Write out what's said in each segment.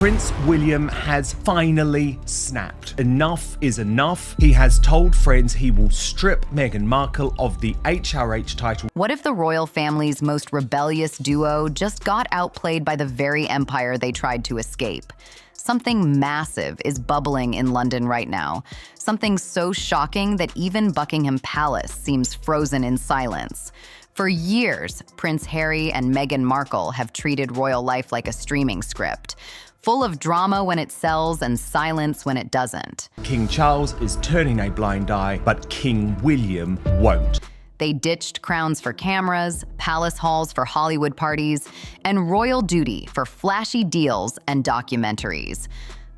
Prince William has finally snapped. Enough is enough. He has told friends he will strip Meghan Markle of the HRH title. What if the royal family's most rebellious duo just got outplayed by the very empire they tried to escape? Something massive is bubbling in London right now. Something so shocking that even Buckingham Palace seems frozen in silence. For years, Prince Harry and Meghan Markle have treated royal life like a streaming script, full of drama when it sells and silence when it doesn't. King Charles is turning a blind eye, but King William won't. They ditched crowns for cameras, palace halls for Hollywood parties, and royal duty for flashy deals and documentaries.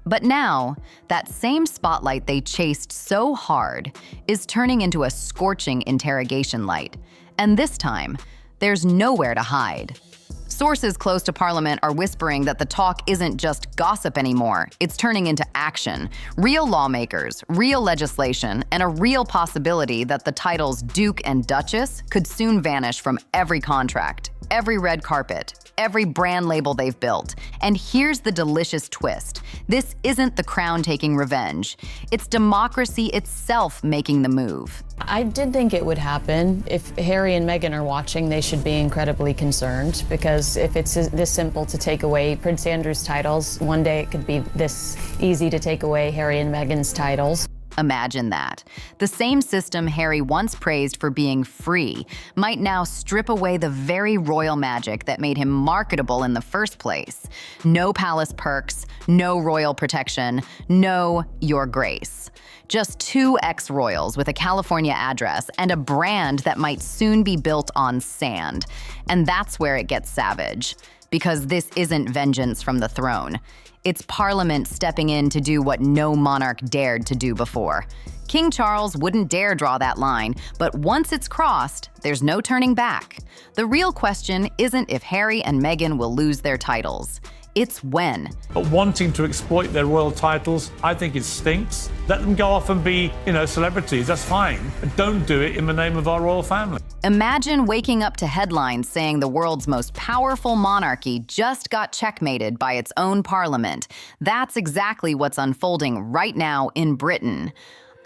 But now, that same spotlight they chased so hard is turning into a scorching interrogation light. And this time, there's nowhere to hide. Sources close to Parliament are whispering that the talk isn't just gossip anymore, it's turning into action. Real lawmakers, real legislation, and a real possibility that the titles Duke and Duchess could soon vanish from every contract, every red carpet, every brand label they've built. And here's the delicious twist. This isn't the crown taking revenge. It's democracy itself making the move. I did think it would happen. If Harry and Meghan are watching, they should be incredibly concerned, because if it's this simple to take away Prince Andrew's titles, one day it could be this easy to take away Harry and Meghan's titles. Imagine that. The same system Harry once praised for being free might now strip away the very royal magic that made him marketable in the first place. No palace perks, no royal protection, no Your Grace. Just two ex-royals with a California address and a brand that might soon be built on sand. And that's where it gets savage. Because this isn't vengeance from the throne. It's Parliament stepping in to do what no monarch dared to do before. King Charles wouldn't dare draw that line, but once it's crossed, there's no turning back. The real question isn't if Harry and Meghan will lose their titles. It's when. But wanting to exploit their royal titles, I think it stinks. Let them go off and be, celebrities, that's fine. But don't do it in the name of our royal family. Imagine waking up to headlines saying the world's most powerful monarchy just got checkmated by its own parliament. That's exactly what's unfolding right now in Britain.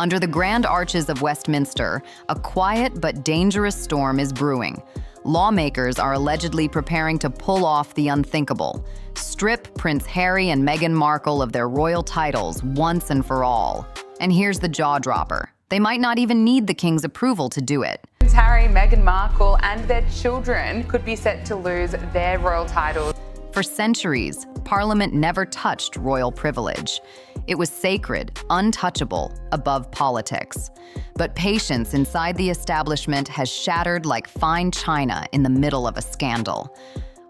Under the grand arches of Westminster, a quiet but dangerous storm is brewing. Lawmakers are allegedly preparing to pull off the unthinkable. Strip Prince Harry and Meghan Markle of their royal titles once and for all. And here's the jaw-dropper. They might not even need the king's approval to do it. Prince Harry, Meghan Markle, and their children could be set to lose their royal titles. For centuries, Parliament never touched royal privilege. It was sacred, untouchable, above politics. But patience inside the establishment has shattered like fine china in the middle of a scandal.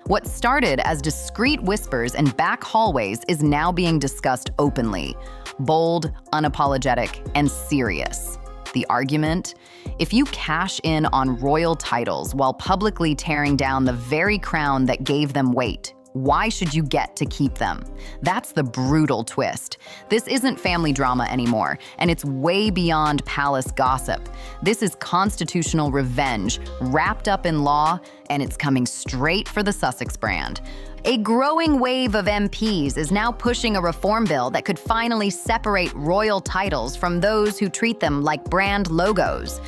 What started as discreet whispers and back hallways is now being discussed openly. Bold, unapologetic, and serious. The argument? If you cash in on royal titles while publicly tearing down the very crown that gave them weight, why should you get to keep them? That's the brutal twist. This isn't family drama anymore, and it's way beyond palace gossip. This is constitutional revenge, wrapped up in law, and it's coming straight for the Sussex brand. A growing wave of MPs is now pushing a reform bill that could finally separate royal titles from those who treat them like brand logos.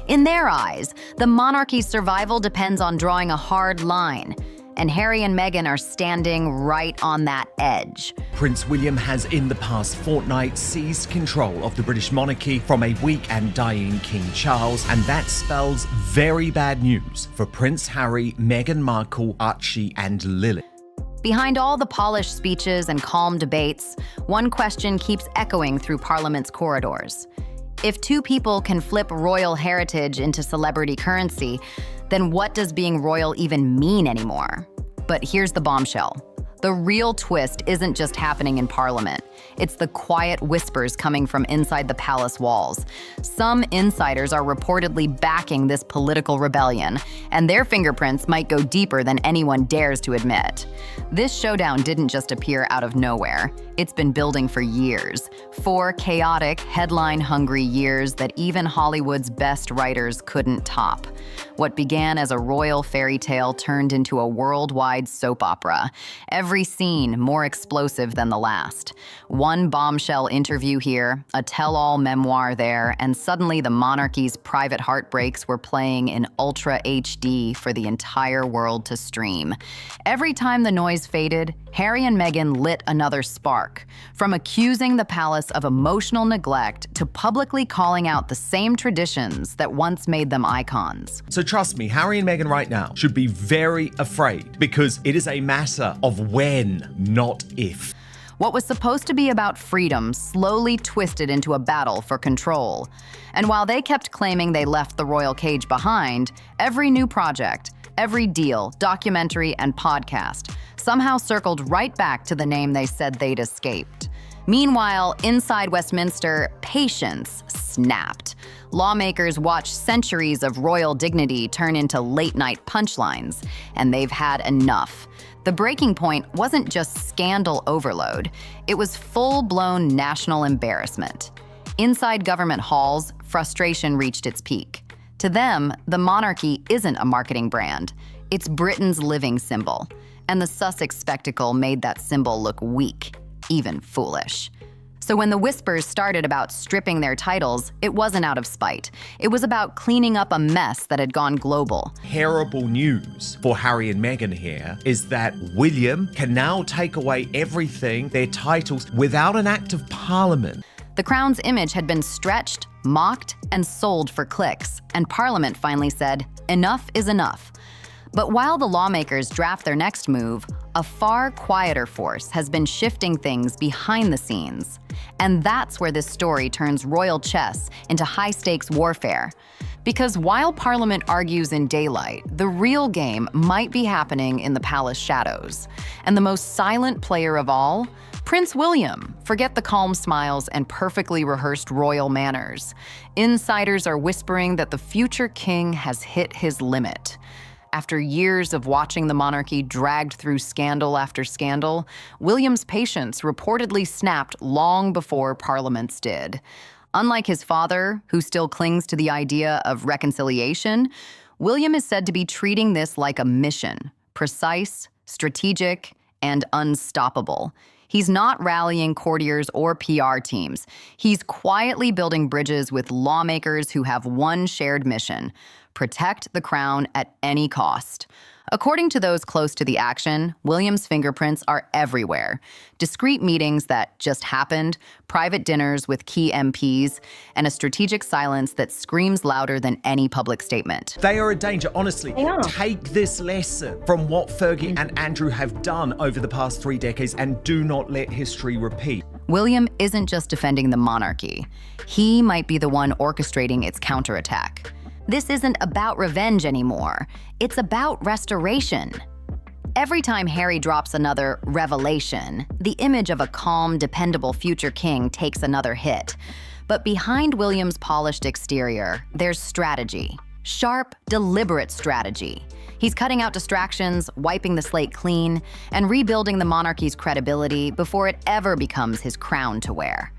In their eyes, the monarchy's survival depends on drawing a hard line. And Harry and Meghan are standing right on that edge. Prince William has in the past fortnight seized control of the British monarchy from a weak and dying King Charles, and that spells very bad news for Prince Harry, Meghan Markle, Archie, and Lily. Behind all the polished speeches and calm debates, one question keeps echoing through Parliament's corridors. If two people can flip royal heritage into celebrity currency, then what does being royal even mean anymore? But here's the bombshell. The real twist isn't just happening in Parliament. It's the quiet whispers coming from inside the palace walls. Some insiders are reportedly backing this political rebellion, and their fingerprints might go deeper than anyone dares to admit. This showdown didn't just appear out of nowhere. It's been building for years. 4 chaotic, headline-hungry years that even Hollywood's best writers couldn't top. What began as a royal fairy tale turned into a worldwide soap opera. every scene more explosive than the last. One bombshell interview here, a tell-all memoir there, and suddenly the monarchy's private heartbreaks were playing in Ultra HD for the entire world to stream. Every time the noise faded, Harry and Meghan lit another spark. From accusing the palace of emotional neglect to publicly calling out the same traditions that once made them icons. So trust me, Harry and Meghan right now should be very afraid because it is a matter of when, not if. What was supposed to be about freedom slowly twisted into a battle for control. And while they kept claiming they left the royal cage behind, every new project, every deal, documentary, and podcast somehow circled right back to the name they said they'd escaped. Meanwhile, inside Westminster, patience snapped. Lawmakers watched centuries of royal dignity turn into late-night punchlines, and they've had enough. The breaking point wasn't just scandal overload, it was full-blown national embarrassment. Inside government halls, frustration reached its peak. To them, the monarchy isn't a marketing brand, it's Britain's living symbol. And the Sussex spectacle made that symbol look weak, even foolish. So when the whispers started about stripping their titles, it wasn't out of spite. It was about cleaning up a mess that had gone global. Terrible news for Harry and Meghan here is that William can now take away everything, their titles, without an act of parliament. The crown's image had been stretched, mocked, and sold for clicks, and Parliament finally said, enough is enough. But while the lawmakers draft their next move, a far quieter force has been shifting things behind the scenes. And that's where this story turns royal chess into high-stakes warfare. Because while Parliament argues in daylight, the real game might be happening in the palace shadows. And the most silent player of all? Prince William. Forget the calm smiles and perfectly rehearsed royal manners. Insiders are whispering that the future king has hit his limit. After years of watching the monarchy dragged through scandal after scandal, William's patience reportedly snapped long before Parliament's did. Unlike his father, who still clings to the idea of reconciliation, William is said to be treating this like a mission, precise, strategic, and unstoppable. He's not rallying courtiers or PR teams. He's quietly building bridges with lawmakers who have one shared mission: protect the crown at any cost. According to those close to the action, William's fingerprints are everywhere. Discreet meetings that just happened, private dinners with key MPs, and a strategic silence that screams louder than any public statement. They are a danger, honestly. Take this lesson from what Fergie and Andrew have done over the past 3 decades and do not let history repeat. William isn't just defending the monarchy. He might be the one orchestrating its counterattack. This isn't about revenge anymore. It's about restoration. Every time Harry drops another revelation, the image of a calm, dependable future king takes another hit. But behind William's polished exterior, there's strategy. Sharp, deliberate strategy. He's cutting out distractions, wiping the slate clean, and rebuilding the monarchy's credibility before it ever becomes his crown to wear.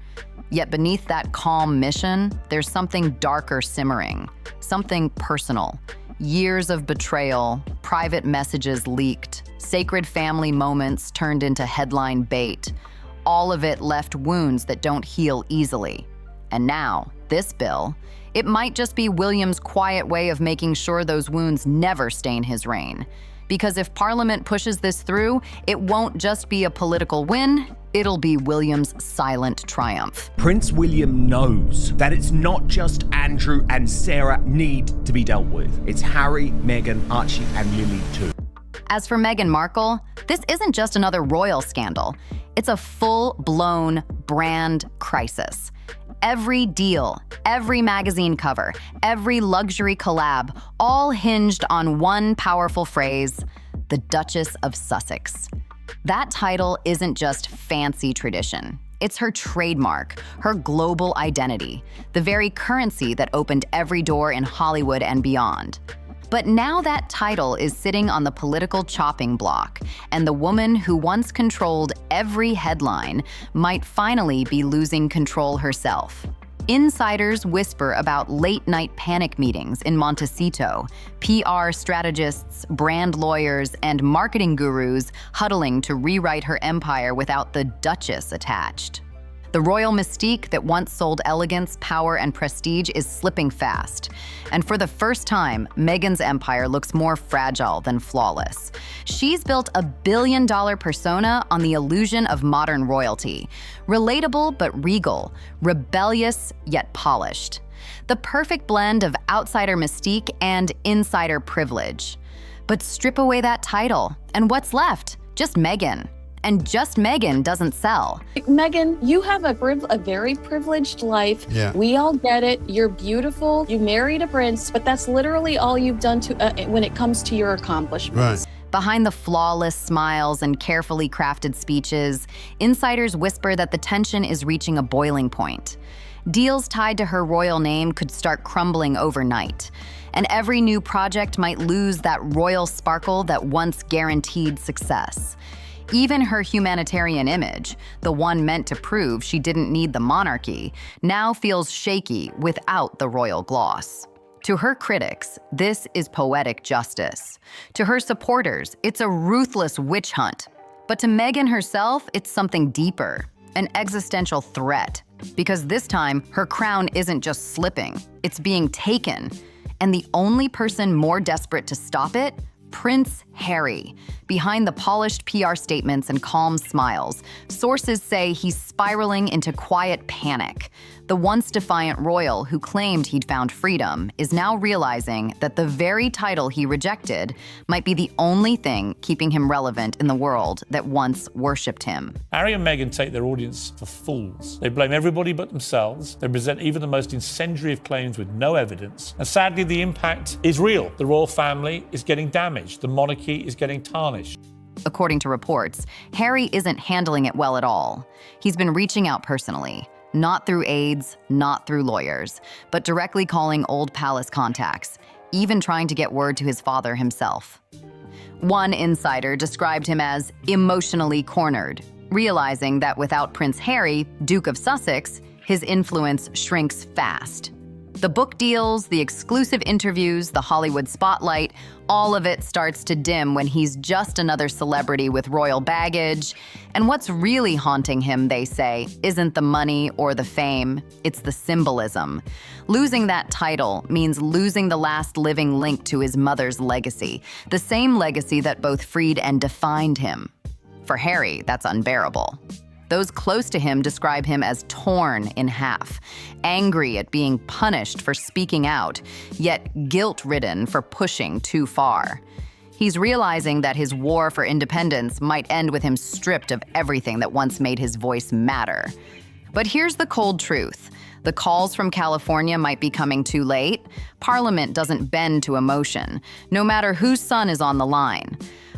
Yet beneath that calm mission, there's something darker simmering, something personal. Years of betrayal, private messages leaked, sacred family moments turned into headline bait. All of it left wounds that don't heal easily. And now, this bill, it might just be William's quiet way of making sure those wounds never stain his reign. Because if Parliament pushes this through, it won't just be a political win, it'll be William's silent triumph. Prince William knows that it's not just Andrew and Sarah need to be dealt with. It's Harry, Meghan, Archie, and Lily too. As for Meghan Markle, this isn't just another royal scandal. It's a full-blown brand crisis. Every deal, every magazine cover, every luxury collab, all hinged on one powerful phrase: the Duchess of Sussex. That title isn't just fancy tradition. It's her trademark, her global identity, the very currency that opened every door in Hollywood and beyond. But now that title is sitting on the political chopping block, and the woman who once controlled every headline might finally be losing control herself. Insiders whisper about late-night panic meetings in Montecito, PR strategists, brand lawyers, and marketing gurus huddling to rewrite her empire without the Duchess attached. The royal mystique that once sold elegance, power, and prestige is slipping fast. And for the first time, Meghan's empire looks more fragile than flawless. She's built a billion-dollar persona on the illusion of modern royalty. Relatable but regal, rebellious yet polished. The perfect blend of outsider mystique and insider privilege. But strip away that title, and what's left? Just Meghan. And just Meghan doesn't sell. Meghan, you have a very privileged life. Yeah. We all get it. You're beautiful. You married a prince, but that's literally all you've done to when it comes to your accomplishments. Right. Behind the flawless smiles and carefully crafted speeches, insiders whisper that the tension is reaching a boiling point. Deals tied to her royal name could start crumbling overnight, and every new project might lose that royal sparkle that once guaranteed success. Even her humanitarian image, the one meant to prove she didn't need the monarchy, now feels shaky without the royal gloss. To her critics, this is poetic justice. To her supporters, it's a ruthless witch hunt. But to Meghan herself, it's something deeper, an existential threat. Because this time, her crown isn't just slipping, it's being taken. And the only person more desperate to stop it? Prince Harry. Behind the polished PR statements and calm smiles, sources say he's spiraling into quiet panic. The once defiant royal who claimed he'd found freedom is now realizing that the very title he rejected might be the only thing keeping him relevant in the world that once worshipped him. Harry and Meghan take their audience for fools. They blame everybody but themselves. They present even the most incendiary of claims with no evidence. And sadly, the impact is real. The royal family is getting damaged. The monarchy is getting tarnished. According to reports, Harry isn't handling it well at all. He's been reaching out personally. Not through aides, not through lawyers, but directly calling old palace contacts, even trying to get word to his father himself. One insider described him as emotionally cornered, realizing that without Prince Harry, Duke of Sussex, his influence shrinks fast. The book deals, the exclusive interviews, the Hollywood spotlight, all of it starts to dim when he's just another celebrity with royal baggage. And what's really haunting him, they say, isn't the money or the fame, it's the symbolism. Losing that title means losing the last living link to his mother's legacy, the same legacy that both freed and defined him. For Harry, that's unbearable. Those close to him describe him as torn in half, angry at being punished for speaking out, yet guilt-ridden for pushing too far. He's realizing that his war for independence might end with him stripped of everything that once made his voice matter. But here's the cold truth. The calls from California might be coming too late. Parliament doesn't bend to emotion, no matter whose son is on the line.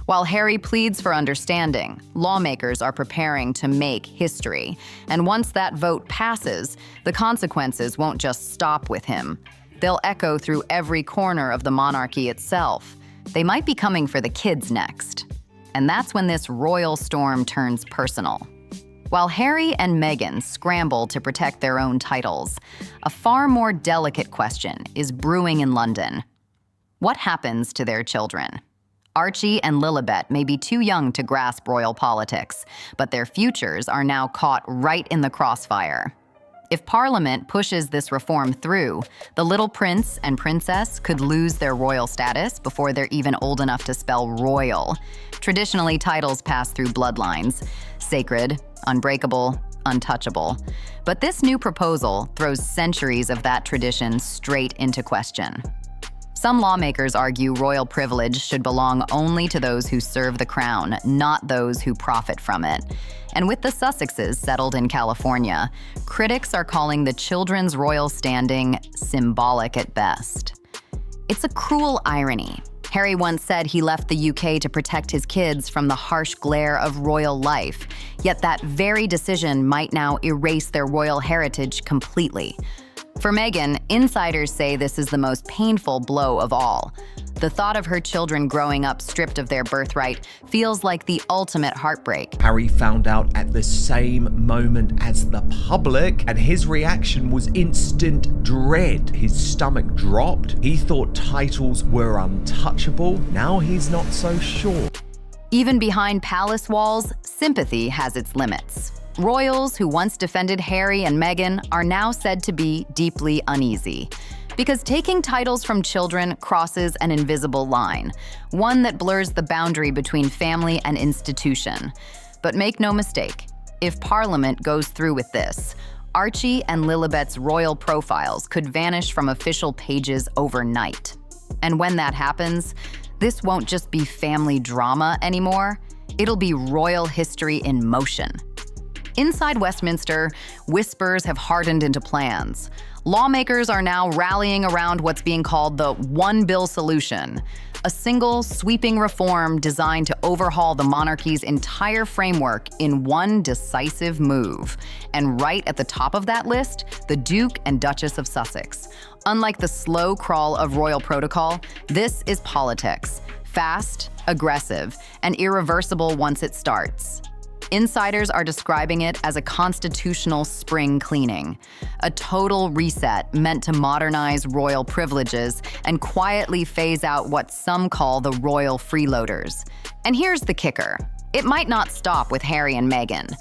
While Harry pleads for understanding, lawmakers are preparing to make history. And once that vote passes, the consequences won't just stop with him. They'll echo through every corner of the monarchy itself. They might be coming for the kids next. And that's when this royal storm turns personal. While Harry and Meghan scramble to protect their own titles, a far more delicate question is brewing in London. What happens to their children? Archie and Lilibet may be too young to grasp royal politics, but their futures are now caught right in the crossfire. If Parliament pushes this reform through, the little prince and princess could lose their royal status before they're even old enough to spell royal. Traditionally, titles pass through bloodlines: sacred, unbreakable, untouchable. But this new proposal throws centuries of that tradition straight into question. Some lawmakers argue royal privilege should belong only to those who serve the crown, not those who profit from it. And with the Sussexes settled in California, critics are calling the children's royal standing symbolic at best. It's a cruel irony. Harry once said he left the UK to protect his kids from the harsh glare of royal life, yet that very decision might now erase their royal heritage completely. For Meghan, insiders say this is the most painful blow of all. The thought of her children growing up stripped of their birthright feels like the ultimate heartbreak. Harry found out at the same moment as the public, and his reaction was instant dread. His stomach dropped. He thought titles were untouchable. Now he's not so sure. Even behind palace walls, sympathy has its limits. Royals who once defended Harry and Meghan are now said to be deeply uneasy. Because taking titles from children crosses an invisible line, one that blurs the boundary between family and institution. But make no mistake, if Parliament goes through with this, Archie and Lilibet's royal profiles could vanish from official pages overnight. And when that happens, this won't just be family drama anymore, it'll be royal history in motion. Inside Westminster, whispers have hardened into plans. Lawmakers are now rallying around what's being called the One Bill Solution, a single sweeping reform designed to overhaul the monarchy's entire framework in one decisive move. And right at the top of that list, the Duke and Duchess of Sussex. Unlike the slow crawl of royal protocol, this is politics. Fast, aggressive, and irreversible once it starts. Insiders are describing it as a constitutional spring cleaning, a total reset meant to modernize royal privileges and quietly phase out what some call the royal freeloaders. And here's the kicker. It might not stop with Harry and Meghan.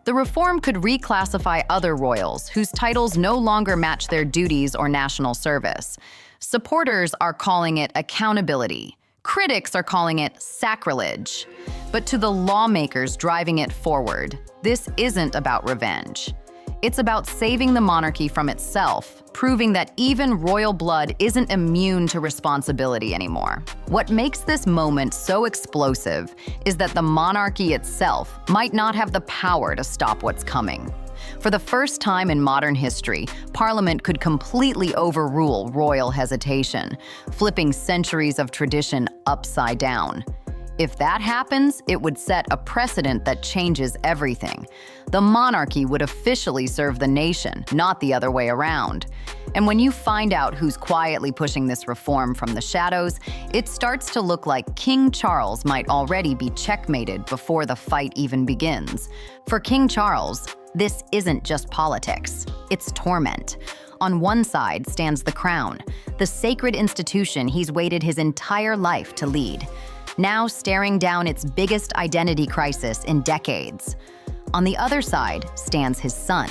The reform could reclassify other royals whose titles no longer match their duties or national service. Supporters are calling it accountability. Critics are calling it sacrilege. But to the lawmakers driving it forward, this isn't about revenge. It's about saving the monarchy from itself, proving that even royal blood isn't immune to responsibility anymore. What makes this moment so explosive is that the monarchy itself might not have the power to stop what's coming. For the first time in modern history, Parliament could completely overrule royal hesitation, flipping centuries of tradition upside down. If that happens, it would set a precedent that changes everything. The monarchy would officially serve the nation, not the other way around. And when you find out who's quietly pushing this reform from the shadows, it starts to look like King Charles might already be checkmated before the fight even begins. For King Charles, this isn't just politics, it's torment. On one side stands the crown, the sacred institution he's waited his entire life to lead, now staring down its biggest identity crisis in decades. On the other side stands his son,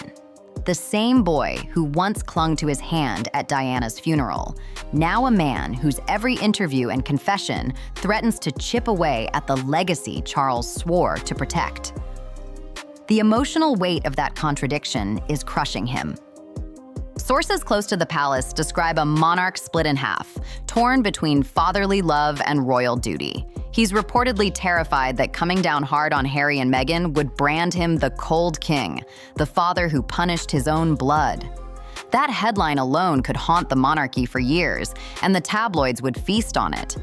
the same boy who once clung to his hand at Diana's funeral, now a man whose every interview and confession threatens to chip away at the legacy Charles swore to protect. The emotional weight of that contradiction is crushing him. Sources close to the palace describe a monarch split in half, torn between fatherly love and royal duty. He's reportedly terrified that coming down hard on Harry and Meghan would brand him the cold king, the father who punished his own blood. That headline alone could haunt the monarchy for years, and the tabloids would feast on it.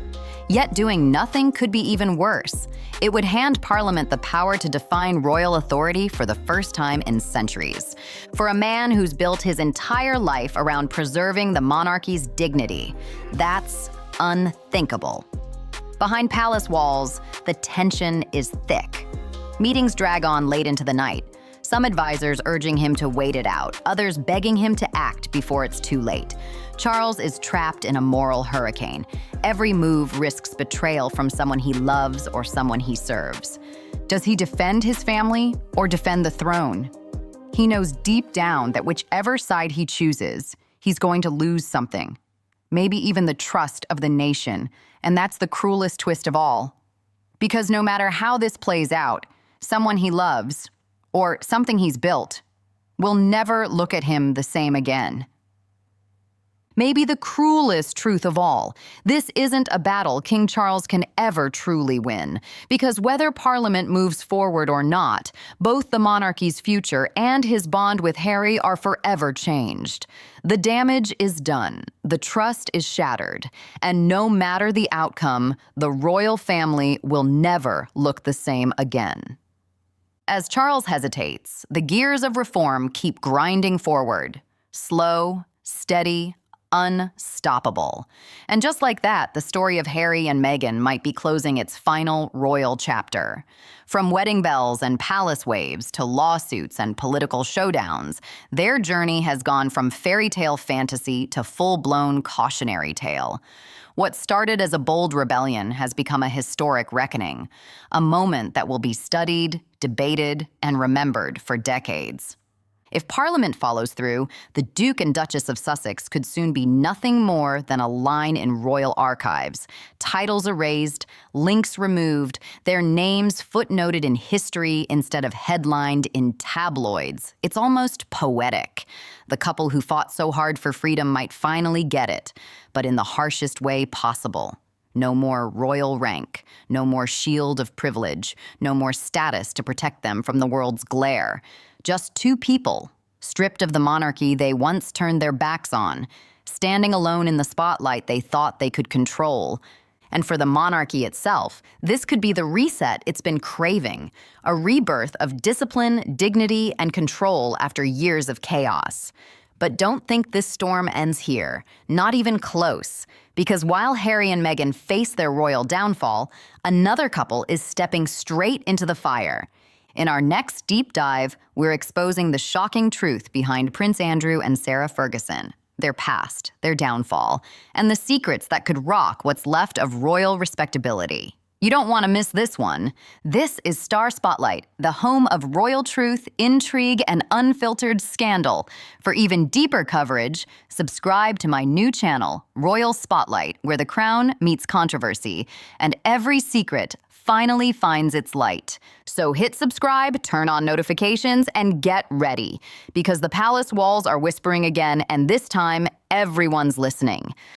Yet doing nothing could be even worse. It would hand Parliament the power to define royal authority for the first time in centuries. For a man who's built his entire life around preserving the monarchy's dignity, that's unthinkable. Behind palace walls, the tension is thick. Meetings drag on late into the night, some advisors urging him to wait it out, others begging him to act before it's too late. Charles is trapped in a moral hurricane. Every move risks betrayal from someone he loves or someone he serves. Does he defend his family or defend the throne? He knows deep down that whichever side he chooses, he's going to lose something. Maybe even the trust of the nation, and that's the cruelest twist of all. Because no matter how this plays out, someone he loves, or something he's built, will never look at him the same again. Maybe the cruelest truth of all, this isn't a battle King Charles can ever truly win, because whether Parliament moves forward or not, both the monarchy's future and his bond with Harry are forever changed. The damage is done, the trust is shattered, and no matter the outcome, the royal family will never look the same again. As Charles hesitates, the gears of reform keep grinding forward. Slow, steady, unstoppable. And just like that, the story of Harry and Meghan might be closing its final royal chapter. From wedding bells and palace waves to lawsuits and political showdowns, their journey has gone from fairy tale fantasy to full-blown cautionary tale. What started as a bold rebellion has become a historic reckoning, a moment that will be studied, debated, and remembered for decades. If Parliament follows through, the Duke and Duchess of Sussex could soon be nothing more than a line in royal archives, titles erased, links removed, their names footnoted in history instead of headlined in tabloids. It's almost poetic. The couple who fought so hard for freedom might finally get it, but in the harshest way possible. No more royal rank, no more shield of privilege, no more status to protect them from the world's glare. Just two people, stripped of the monarchy they once turned their backs on, standing alone in the spotlight they thought they could control. And for the monarchy itself, this could be the reset it's been craving, a rebirth of discipline, dignity, and control after years of chaos. But don't think this storm ends here, not even close, because while Harry and Meghan face their royal downfall, another couple is stepping straight into the fire. In our next deep dive, we're exposing the shocking truth behind Prince Andrew and Sarah Ferguson, their past, their downfall, and the secrets that could rock what's left of royal respectability. You don't want to miss this one. This is Star Spotlight, the home of royal truth, intrigue, and unfiltered scandal. For even deeper coverage, subscribe to my new channel, Royal Spotlight, where the crown meets controversy, and every secret finally finds its light. So hit subscribe, turn on notifications, and get ready, because the palace walls are whispering again, and this time, everyone's listening.